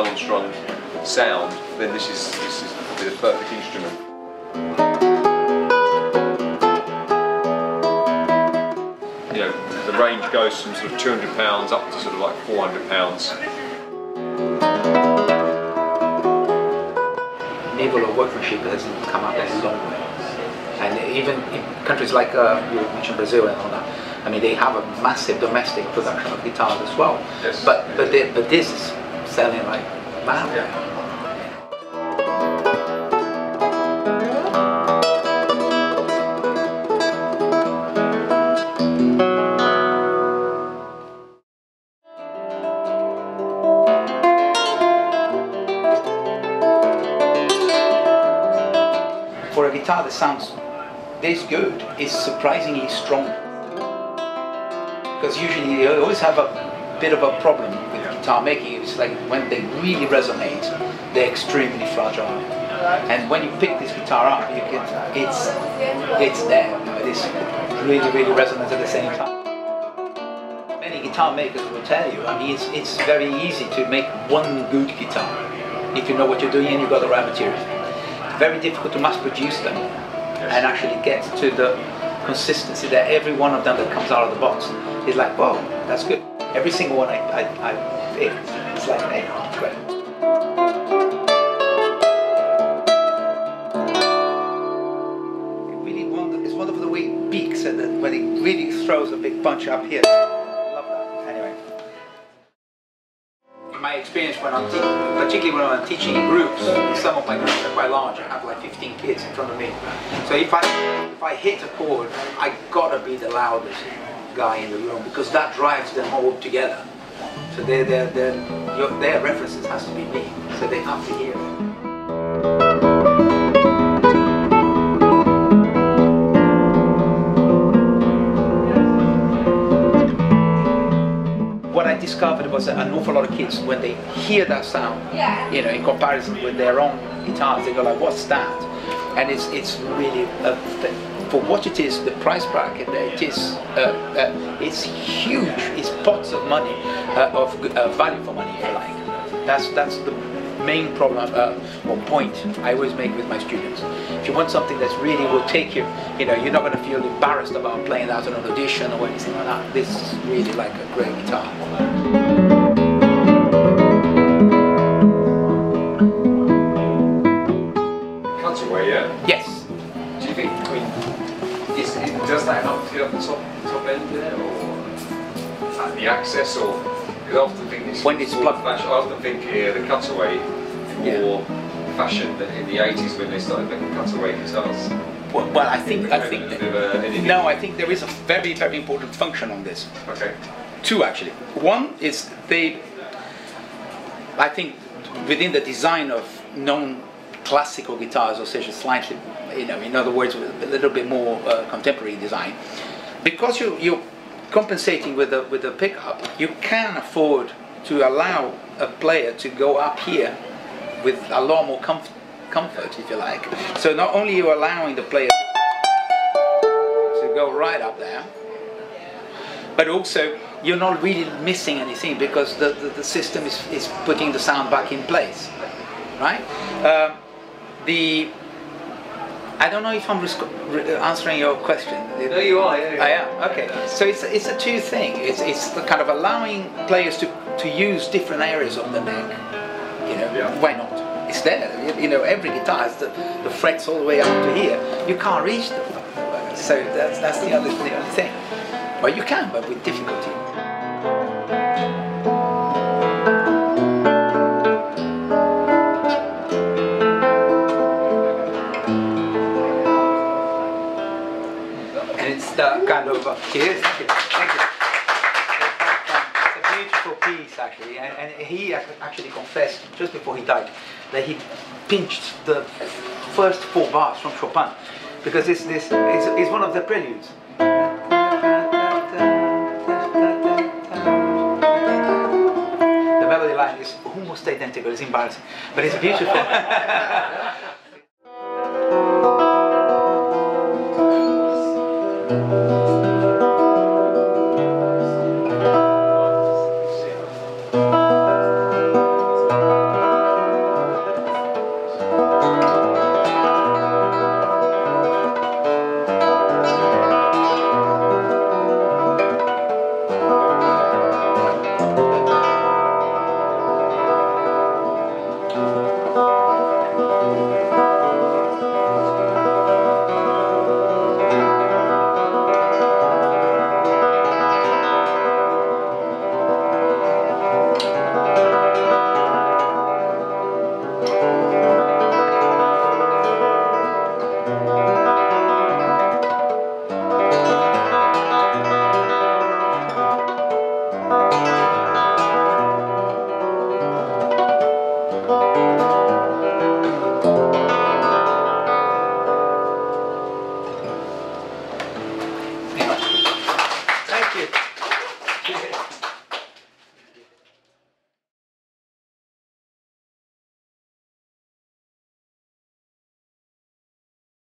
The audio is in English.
non-strung sound, then this is probably the perfect instrument. You know, the range goes from sort of £200 up to sort of like £400. Level of workmanship hasn't come up a long way, and even in countries like you mentioned Brazil and all that, I mean they have a massive domestic production of guitars as well. Yes. But this is selling like mad. Yeah. For a guitar that sounds this good, is surprisingly strong. Because usually you always have a bit of a problem with guitar making. It's like when they really resonate, they're extremely fragile. And when you pick this guitar up, you can, it's there. You know, it is really resonant at the same time. Many guitar makers will tell you, I mean, it's very easy to make one good guitar if you know what you're doing and you've got the right materials. Very difficult to mass produce them and actually get to the consistency that every one of them that comes out of the box is like, whoa, that's good. Every single one I pick, it's like, hey, great. It's wonderful the way it peaks and then when it really throws a big punch up here. I love that. Anyway. In my experience when I'm particularly when I'm teaching in groups, some of my groups are quite large. I have like 15 kids in front of me. So if I hit a chord, I gotta be the loudest guy in the room because that drives them all together. So their references has to be me. So they have to hear it. What I discovered was that an awful lot of kids, when they hear that sound, you know, in comparison with their own guitars, they go like, "What's that?" And it's really for what it is, the price bracket there, it's huge. It's pots of money, of value for money, if you like. That's the main problem or point I always make with my students. If you want something that really will take you, you know, you're not going to feel embarrassed about playing that on an audition or anything like that. This is really like a great guitar. Cutaway, yeah? Yes. Do you think, I mean, does that help to get up the top end there, or the access, or? Because I often think this, when it's plugged, I often think the cutaway more fashion than in the 80s when they started making cutaway guitars. Well, I think there is a very important function on this. Okay. Two actually. One is I think within the design of known classical guitars, or slightly, you know, in other words, with a little bit more contemporary design, because you're compensating with the pickup, you can afford to allow a player to go up here with a lot more comfort, if you like. So not only are you allowing the player to go right up there, but also you're not really missing anything because the system is putting the sound back in place, right? I don't know if I'm answering your question. No, you are. Yeah, I am. Okay. So it's a two thing. It's the kind of allowing players to use different areas of the neck. You know, why not? It's there. You know, every guitar has the frets all the way up to here. You can't reach them. So that's the other thing. Well, you can, but with difficulty. Kind of cheers. Thank you. Thank you. It's a beautiful piece, actually, and he actually confessed just before he died that he pinched the first 4 bars from Chopin because this is one of the preludes. The melody line is almost identical. It's embarrassing, but it's beautiful.